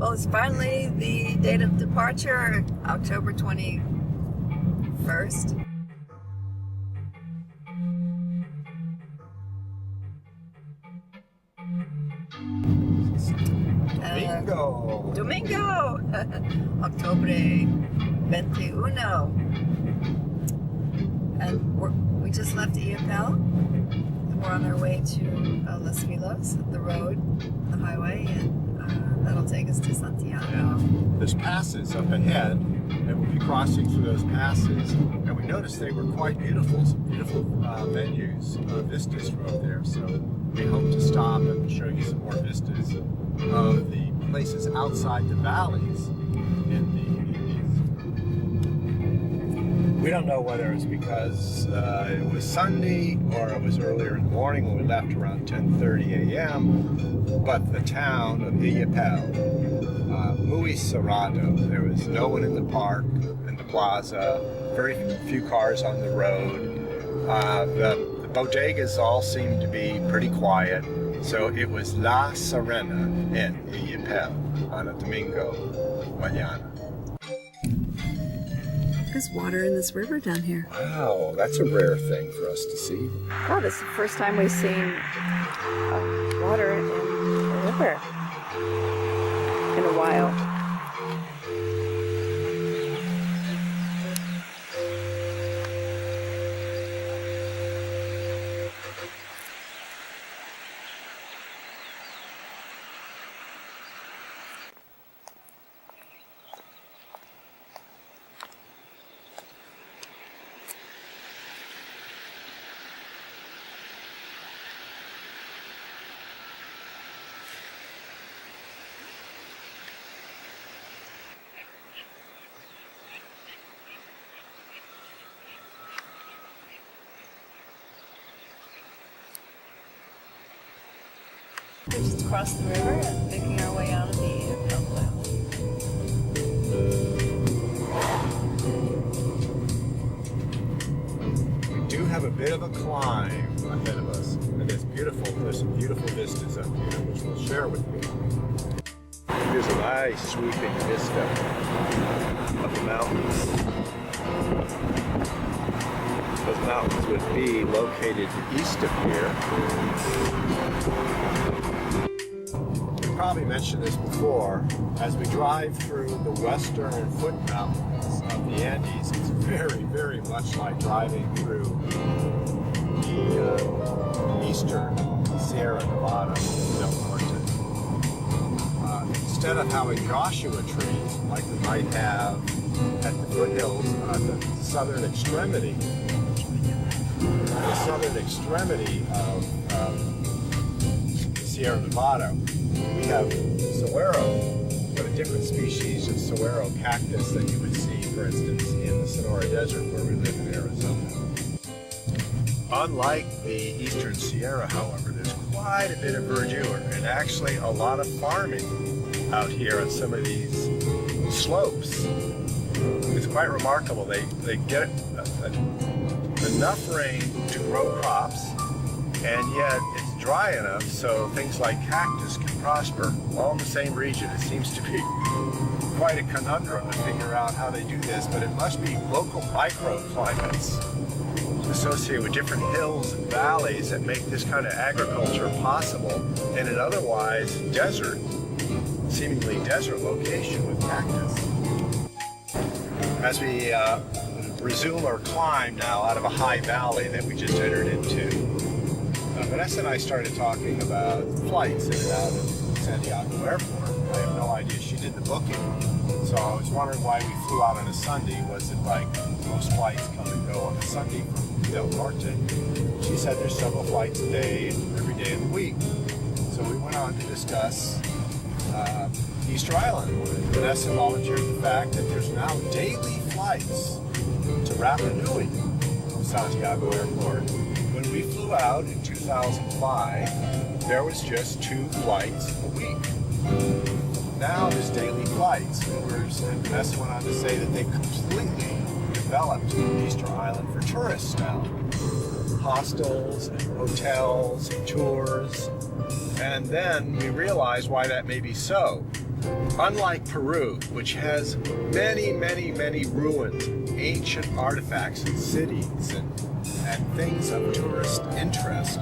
Well, it's finally the date of departure, October 21st. Domingo! October 21. And we just left Illapel. And we're on our way to Los Vilos, the road, the highway, and that'll take us to Santiago. Yeah. There's passes up ahead, and we'll be crossing through those passes. And we noticed they were quite beautiful, some beautiful venues, vistas from up there. So we hope to stop and show you some more vistas of the places outside the valleys in the Andes. We don't know whether it's because it was Sunday or it was earlier in the morning when we left around 10:30 a.m. But the town of Illapel, muy cerrado. There was no one in the park, in the plaza, very few cars on the road. The bodegas all seemed to be pretty quiet. So it was La Serena in Illapel on a domingo mañana. There's water in this river down here. Wow, that's a rare thing for us to see. Oh, this is the first time we've seen water in a river in a while. We're just across the river and making our way out of the Illapel Valley. We do have a bit of a climb ahead of us, and it's beautiful. There's some beautiful vistas up here, which we'll share with you. Here's a nice sweeping vista of the mountains. Those mountains would be located east of here. We probably mentioned this before. As we drive through the western foot mountains of the Andes, it's very, very much like driving through the eastern Sierra Nevada del Norte. Instead of having Joshua trees like we might have at the foothills on the southern extremity, of Sierra Nevada, we have saguaro, but a different species of saguaro cactus than you would see, for instance, in the Sonora Desert where we live in Arizona. Unlike the eastern Sierra, however, there's quite a bit of verdure and actually a lot of farming out here on some of these slopes. It's quite remarkable. They get enough rain to grow crops, and yet it's dry enough so things like cactus can prosper all in the same region. It seems to be quite a conundrum to figure out how they do this, but it must be local microclimates associated with different hills and valleys that make this kind of agriculture possible in an otherwise desert, seemingly desert location with cactus. As we resume our climb now out of a high valley that we just entered into, Vanessa and I started talking about flights in and out of Santiago Airport. I have no idea. She did the booking. So I was wondering why we flew out on a Sunday. Was it like most flights come and go on a Sunday from Del Norte? She said there's several flights a day, every day of the week. So we went on to discuss Easter Island. Vanessa volunteered the fact that there's now daily flights to Rapa Nui from Santiago Airport. When we flew out in 2005, there was just 2 flights a week. Now there's daily flights, and Vanessa went on to say that they've completely developed Easter Island for tourists now. Hostels and hotels and tours. And then we realized why that may be so. Unlike Peru, which has many, many, many ruins, ancient artifacts and cities and things of tourist interest,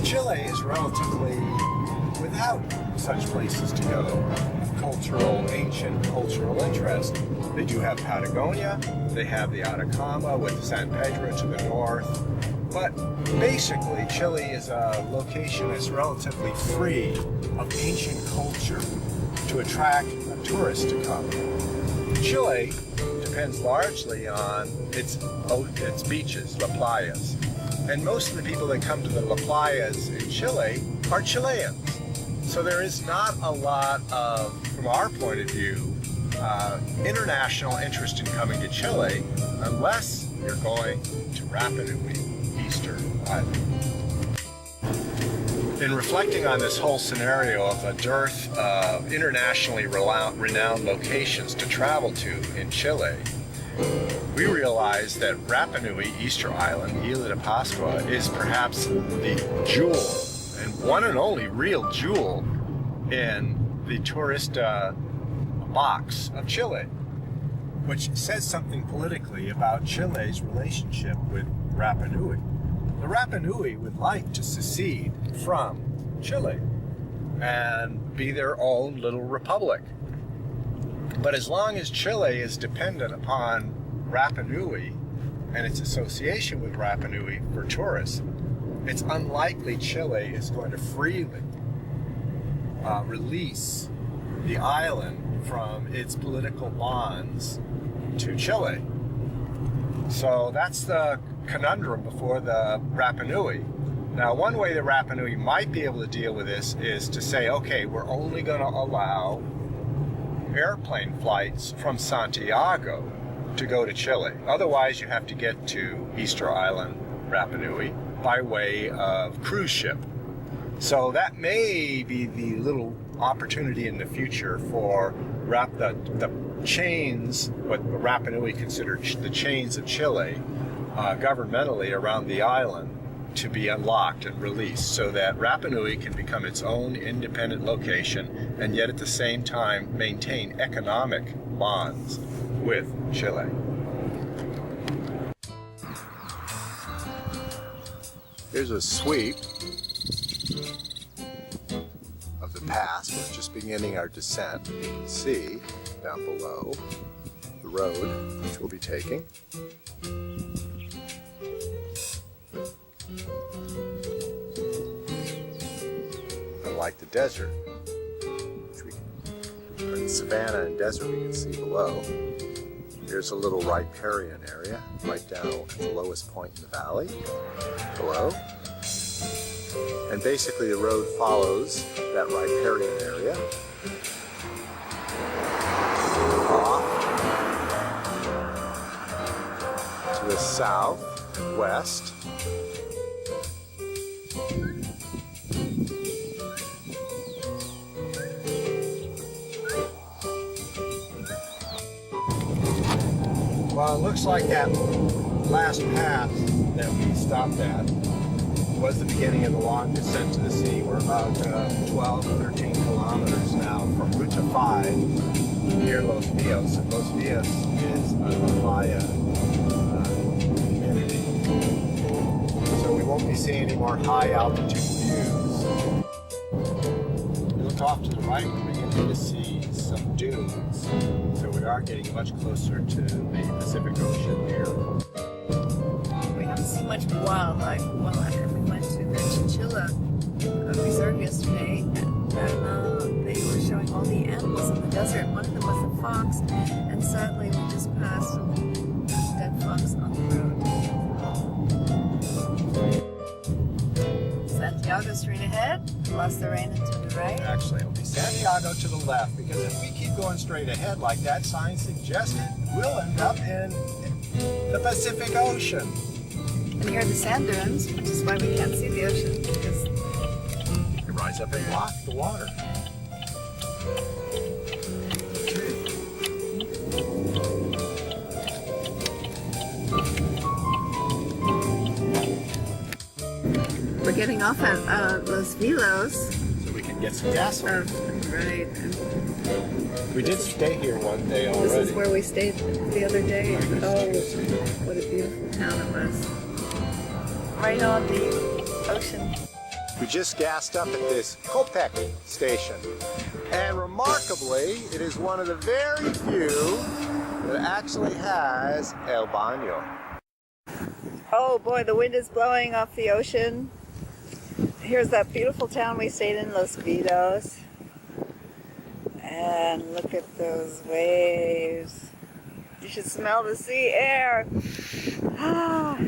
Chile is relatively without such places to go of ancient cultural interest. They do have Patagonia, they have the Atacama with San Pedro to the north, but basically Chile is a location that's relatively free of ancient culture to attract tourists to come. Chile depends largely on its beaches, La Playas, and most of the people that come to the La Playas in Chile are Chileans. So there is not a lot of, from our point of view, international interest in coming to Chile unless you're going to Rapa Nui, Easter Island. In reflecting on this whole scenario of a dearth of internationally renowned locations to travel to in Chile, we realized that Rapa Nui, Easter Island, Isla de Pascua, is perhaps the jewel, and one and only real jewel in the tourist box of Chile, which says something politically about Chile's relationship with Rapa Nui. The Rapa Nui would like to secede from Chile and be their own little republic. But as long as Chile is dependent upon Rapa Nui and its association with Rapa Nui for tourists, it's unlikely Chile is going to freely release the island from its political bonds to Chile. So that's the conundrum before the Rapa Nui. Now, one way the Rapa Nui might be able to deal with this is to say, okay, we're only going to allow airplane flights from Santiago to go to Chile. Otherwise, you have to get to Easter Island, Rapa Nui, by way of cruise ship. So that may be the little opportunity in the future for the chains, what Rapa Nui considered the chains of Chile, governmentally around the island, to be unlocked and released so that Rapa Nui can become its own independent location and yet at the same time maintain economic bonds with Chile. Here's a sweep of the pass. We're just beginning our descent. You can see down below the road which we'll be taking. Unlike the desert, or the savanna and desert we can see below, here's a little riparian area right down at the lowest point in the valley below. And basically the road follows that riparian area off to the south and west. Well, it looks like that last pass that we stopped at was the beginning of the long descent to the sea. We're about 12, 13 kilometers now from Ruta 5 near Los Villos. And Los Villos is a playa community. So we won't be seeing any more high altitude views. We look off to the right, we're beginning to see some dunes. So we are getting much closer to the Pacific Ocean here. We haven't seen much wildlife. Well, after we went to the chinchilla reserve yesterday, and they were showing all the animals in the desert. One of them was a fox, and sadly we just passed a dead fox on the road. Santiago straight ahead, Los Arenas to the right. Actually, it'll be Santiago to the left, because if we keep going straight ahead like that sign suggested, we'll end up in the Pacific Ocean. And here are the sand dunes, which is why we can't see the ocean, because it rise up and block the water. we're getting off at Los Villos. So we can get some gasoline. Right. We did stay here one day This already. is where we stayed the other day. Oh, what a beautiful town it was. Right on the ocean. We just gassed up at this Copec station. And remarkably, it is one of the very few that actually has El Baño. Oh boy, the wind is blowing off the ocean. Here's that beautiful town we stayed in, Los Vilos. And look at those waves. You should smell the sea air. Ah.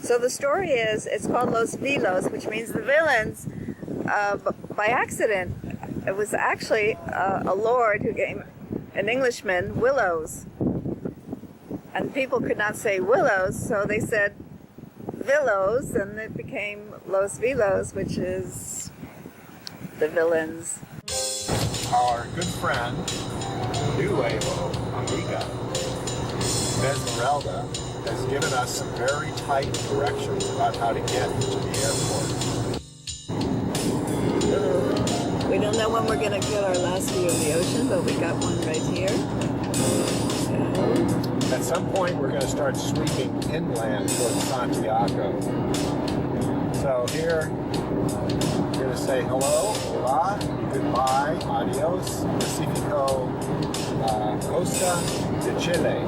So the story is, it's called Los Vilos, which means the villains. By accident, it was actually a lord who gave an Englishman willows. And people could not say willows, so they said Vilos, and it became Los Vilos, which is the villains. Our good friend, Nuevo Amiga, Esmeralda, has given us some very tight directions about how to get to the airport. We don't know when we're going to get our last view of the ocean, but we got one right here. So, at some point, we're going to start sweeping inland towards Santiago. So here, we're going to say hello, hola, goodbye, adios, Pacifico, Costa de Chile.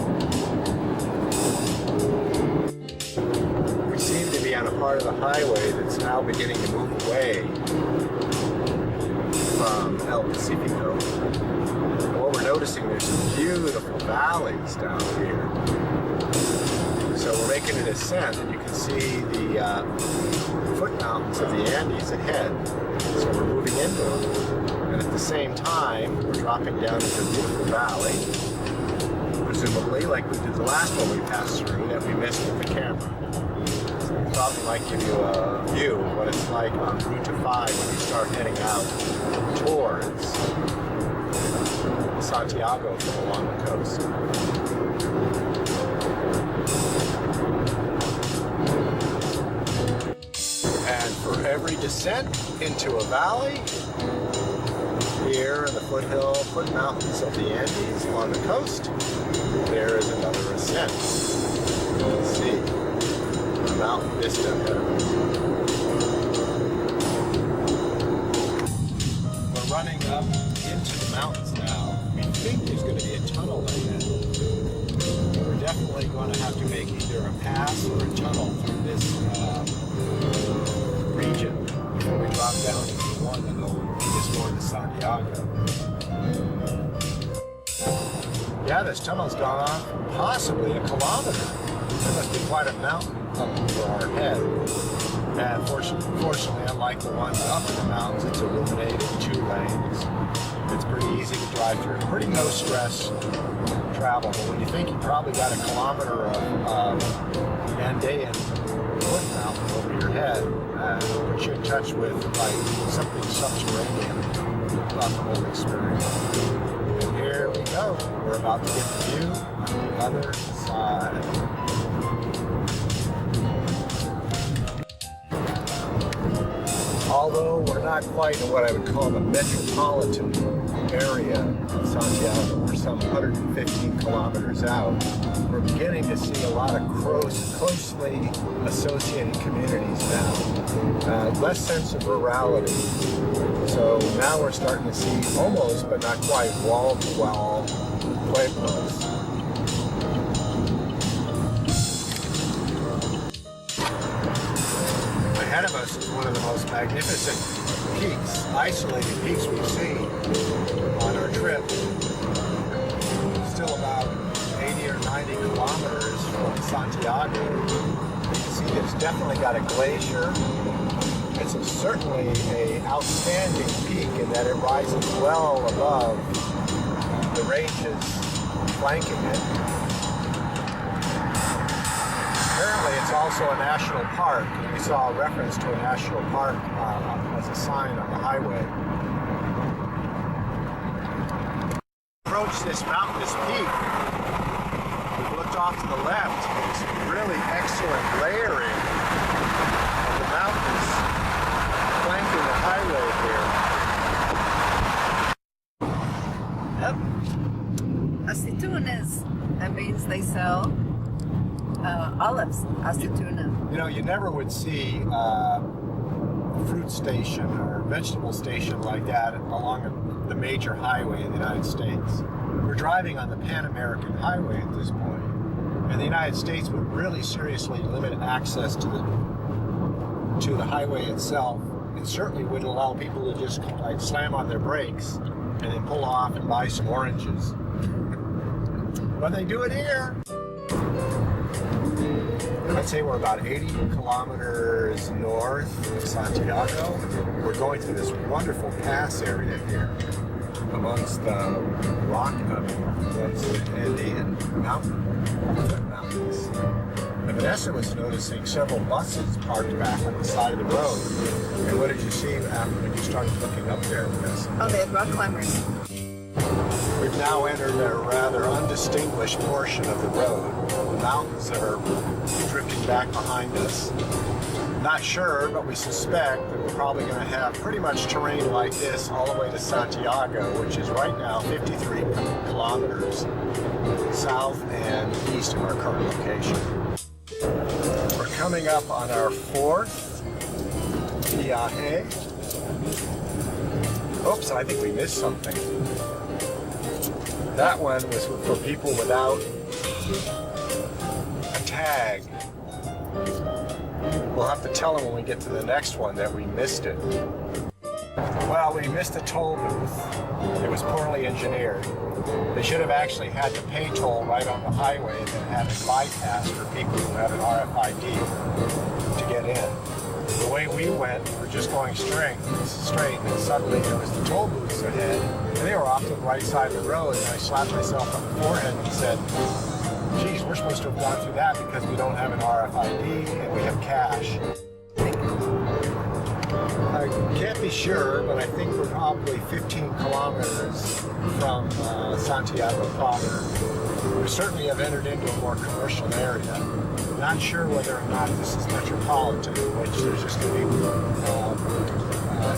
We seem to be on a part of the highway that's now beginning to move away from El Pacifico. And what we're noticing, there's some beautiful valleys down here. So we're making an ascent, and you can see the foot mountains of the Andes ahead. So we're moving into them. And at the same time, we're dropping down into a beautiful valley, presumably like we did the last one we passed through that we missed with the camera. So we thought we might give you a view of what it's like on Route 5 when you start heading out towards Santiago from along the coast. And for every descent into a valley, here in the foot mountains of the Andes along the coast, there is another ascent. You can see the mountain vista ahead of us. We're running up into the mountains now. We think there's going to be a tunnel ahead. We're definitely going to have to make either a pass or a tunnel through this region before we drop down to the one to go just north of Santiago. Yeah, this tunnel's gone on possibly a kilometer. There must be quite a mountain up over our head. And fortunately, unlike the ones up in the mountains, it's illuminated, 2 lanes. It's pretty easy to drive through. Pretty no stress travel. But when you think you probably got a kilometer of Andean foot mountain over your head, puts you in touch with like something subterranean about the whole experience. And here we go. We're about to get the view on the other side. Although we're not quite in what I would call the metropolitan area of Santiago, we're some 115 kilometers out, we're beginning to see a lot of closely associated communities now. Less sense of rurality. So now we're starting to see almost, but not quite, wall-to-wall pueblos. Ahead of us is one of the most magnificent peaks, isolated peaks we've seen on our trip. Still about 80 or 90 kilometers from Santiago. You can see it's definitely got a glacier. It's certainly an outstanding peak in that it rises well above the ranges flanking it. Apparently it's also a national park. We saw a reference to a national park as a sign on the highway. Approach this mountainous peak. We've looked off to the left. There's really excellent layering of the mountains flanking the highway here. Aceitunas. That means they sell olives. Aceituna. You know, you never would see a fruit station or vegetable station like that along the major highway in the United States. We're driving on the Pan American Highway at this point, and the United States would really seriously limit access to the highway itself, and certainly wouldn't allow people to just like slam on their brakes and then pull off and buy some oranges. But they do it here. I'd say we're about 80 kilometers north of Santiago. We're going through this wonderful pass area here amongst the amongst the Andean mountains. And Vanessa was noticing several buses parked back on the side of the road. And what did you see after when you started looking up there, Vanessa? Oh, they had rock climbers. We've now entered a rather undistinguished portion of the road. The mountains are drifting back behind us. Not sure, but we suspect that we're probably going to have pretty much terrain like this all the way to Santiago, which is right now 53 kilometers south and east of our current location. We're coming up on our fourth viaje. Oops, I think we missed something. That one was for people without a tag. We'll have to tell them when we get to the next one that we missed it. Well, we missed a toll booth. It was poorly engineered. They should have actually had to pay toll right on the highway and then had a bypass for people who have an RFID to get in. The way we went, we were just going straight, and suddenly there was the toll booths ahead, and they were off to the right side of the road, and I slapped myself on the forehead and said, geez, we're supposed to have gone through that because we don't have an RFID and we have cash. I can't be sure, but I think we're probably 15 kilometers from Santiago proper. We certainly have entered into a more commercial area. Not sure whether or not this is metropolitan, in which there's just going to be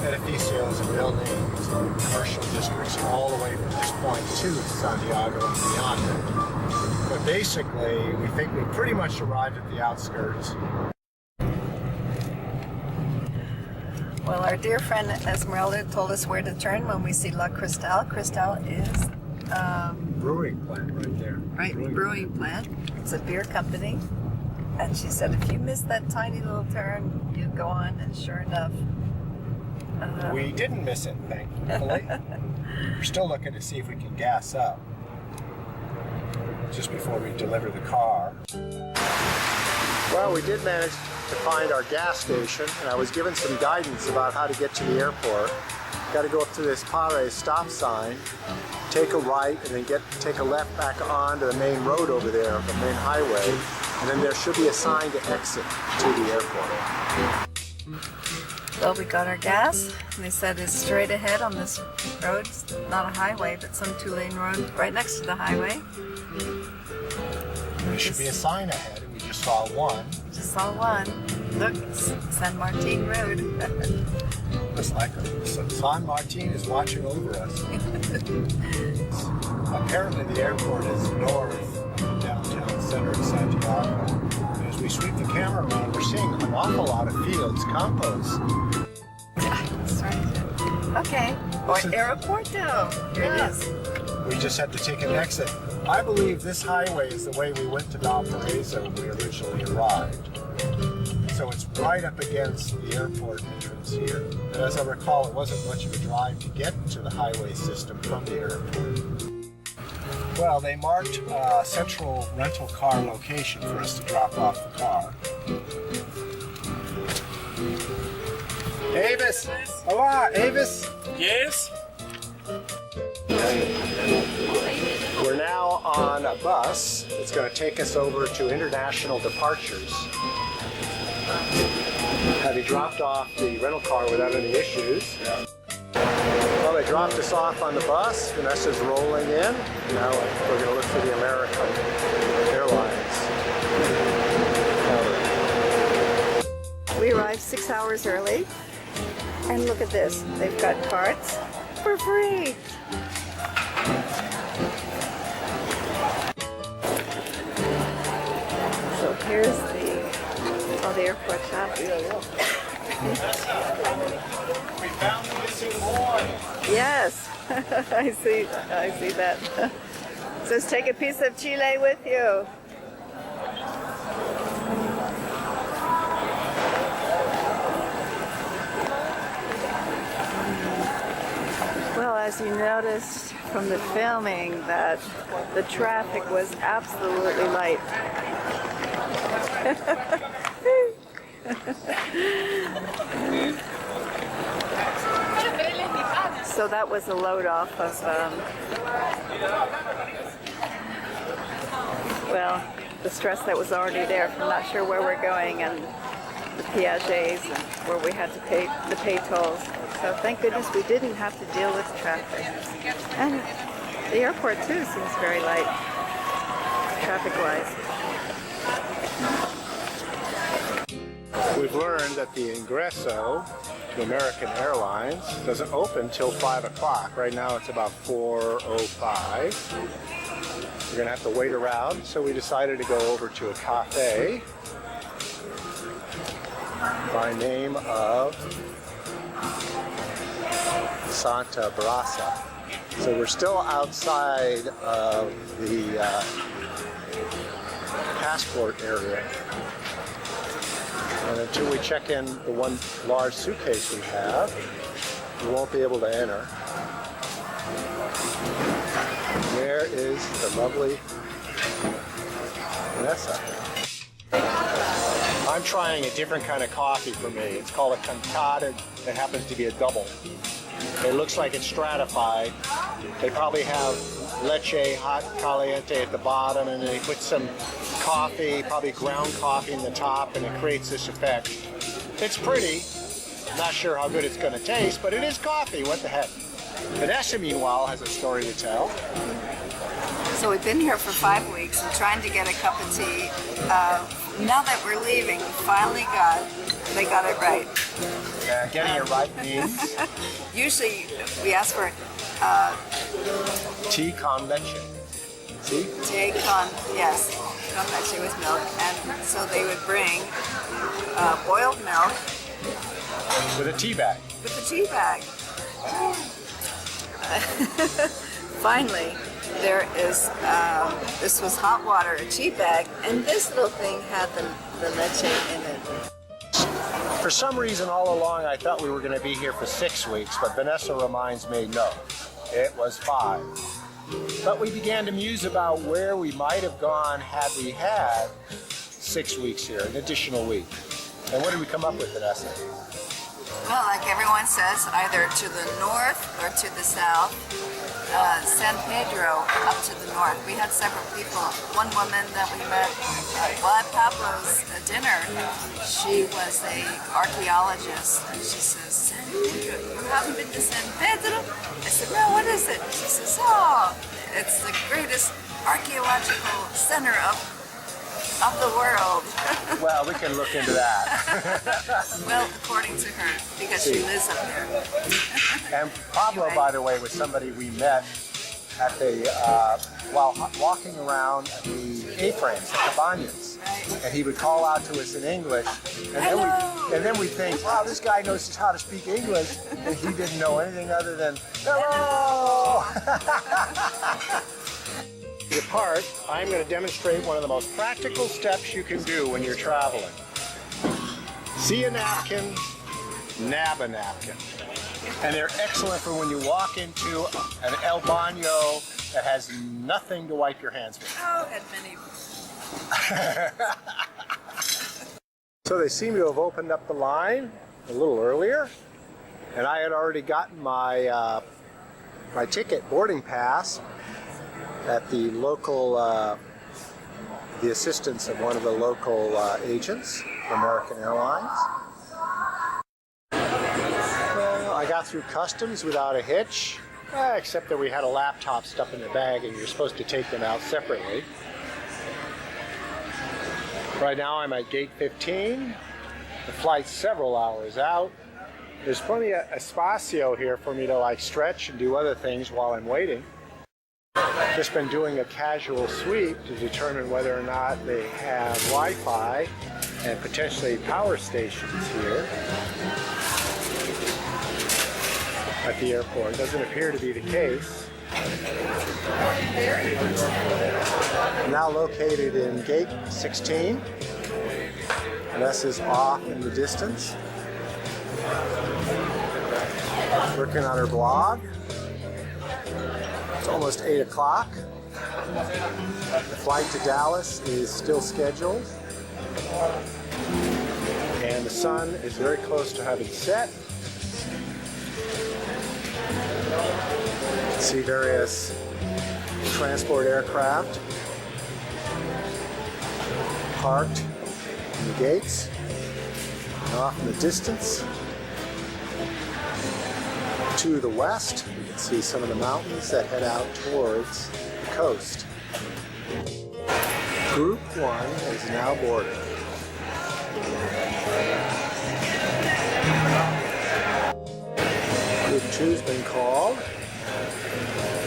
edificios and buildings and commercial districts all the way from this point to Santiago and beyond it. But basically, we think we pretty much arrived at the outskirts. Well, our dear friend Esmeralda told us where to turn when we see La Cristal. Cristal is Brewing plant right there. right, brewing plant. It's a beer company. And she said, if you miss that tiny little turn, you go on, and sure enough. We didn't miss it, thankfully. We're still looking to see if we can gas up just before we deliver the car. Well, we did manage to find our gas station, and I was given some guidance about how to get to the airport. Got to go up to this Pare stop sign, take a right, and then take a left back onto the main road over there, the main highway, and then there should be a sign to exit to the airport. Well, we got our gas. And they said it's straight ahead on this road. It's not a highway, but some two-lane road right next to the highway. There should be a sign ahead, and we just saw one. Just saw one. Look, it's San Martin Road. Looks like San Martin is watching over us. Apparently the airport is north of the downtown center of Santiago. And as we sweep the camera around, we're seeing an awful lot of fields, campos. That's right. Okay. Or Aeropuerto. Here it is. We just had to take an exit. I believe this highway is the way we went to Valparaiso when we originally arrived. So it's right up against the airport entrance here. And as I recall, it wasn't much of a drive to get to the highway system from the airport. Well, they marked a central rental car location for us to drop off the car. Avis! Hola, Avis! Yes? We're now on a bus that's going to take us over to international departures. Having dropped off the rental car without any issues. Well, they dropped us off on the bus. Vanessa's rolling in. Now we're going to look for the American Airlines. We arrived 6 hours early. And look at this. They've got carts for free. Pork chop. We found the missing boy. Yes, I see that. It says take a piece of Chile with you. Well, as you noticed from the filming, that the traffic was absolutely light. So that was a load off of, well, the stress that was already there from not sure where we're going and the Piagets and where we had to pay tolls. So thank goodness we didn't have to deal with traffic. And the airport too seems very light, traffic-wise. We've learned that the ingresso to American Airlines doesn't open till 5 o'clock. Right now it's about 4:05. We're gonna have to wait around, so we decided to go over to a cafe by name of Santa Brasa. So we're still outside of the passport area. And until we check in the one large suitcase we have, we won't be able to enter. There is the lovely Vanessa. I'm trying a different kind of coffee for me. It's called a cantada. It happens to be a double. It looks like it's stratified. They probably have leche hot caliente at the bottom, and they put some coffee, probably ground coffee in the top, and it creates this effect. It's pretty. Not sure how good it's going to taste, but it is coffee. What the heck? Vanessa, meanwhile, has a story to tell. So we've been here for 5 weeks and trying to get a cup of tea. Now that we're leaving, we finally they got it right. Getting it right means Usually we ask for tea con leche. See? tea con leche with milk, and so they would bring boiled milk With a tea bag. with the tea bag. Finally, there is, this was hot water, a tea bag, and this little thing had the leche in it. For some reason, all along, I thought we were going to be here for 6 weeks, but Vanessa reminds me, no, it was 5. But we began to muse about where we might have gone had we had 6 weeks here, an additional week. And what did we come up with, Vanessa? Well, like everyone says, either to the north or to the south. San Pedro up to the north. We had several people. One woman that we met at Pablo's dinner, she was an archaeologist, and she says, San Pedro, you haven't been to San Pedro? I said, no, what is it? She says, oh, it's the greatest archaeological center of the world. Well, we can look into that. Well, according to her, because she lives up there. And Pablo, Anyway. by the way, was somebody we met at the while walking around the A-frames, the cabanas. Right. And he would call out to us in English, and then we think, wow, this guy knows how to speak English, and he didn't know anything other than hello. Apart, I'm going to demonstrate one of the most practical steps you can do when you're traveling. See a napkin, nab a napkin. And they're excellent for when you walk into an El Baño that has nothing to wipe your hands with. Oh, had many. So they seem to have opened up the line a little earlier, and I had already gotten my my ticket, boarding pass, at the local, the assistance of one of the local agents for American Airlines. Well, I got through customs without a hitch, except that we had a laptop stuck in the bag and you're supposed to take them out separately. Right now I'm at gate 15. The flight's several hours out. There's plenty of espacio here for me to like stretch and do other things while I'm waiting. Just been doing a casual sweep to determine whether or not they have Wi-Fi and potentially power stations here at the airport. Doesn't appear to be the case. Now located in gate 16. Les is off in the distance, working on her blog. It's almost 8 o'clock. The flight to Dallas is still scheduled, and the sun is very close to having set. See various transport aircraft parked in the gates, and off in the distance to the west you can see some of the mountains that head out towards the coast. Group 1 is now boarding. Group 2's been called.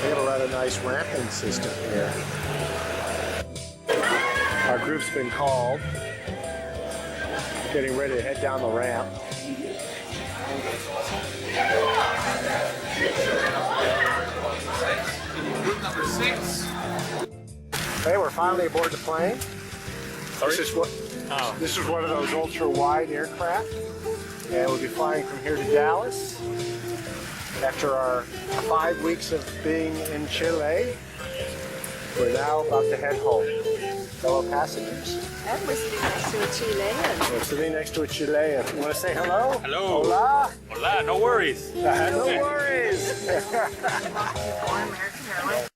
They have a rather nice ramping system here. Our group's been called. Getting ready to head down the ramp. Group number 6. Okay, we're finally aboard the plane. Sorry? This is one of those ultra-wide aircraft, and we'll be flying from here to Dallas. After our 5 weeks of being in Chile, we're now about to head home. Fellow passengers. And we're sitting next to a Chilean. We're sitting next to a Chilean. You want to say hello? Hello. Hola. Hola, no worries. No worries. For American Airlines.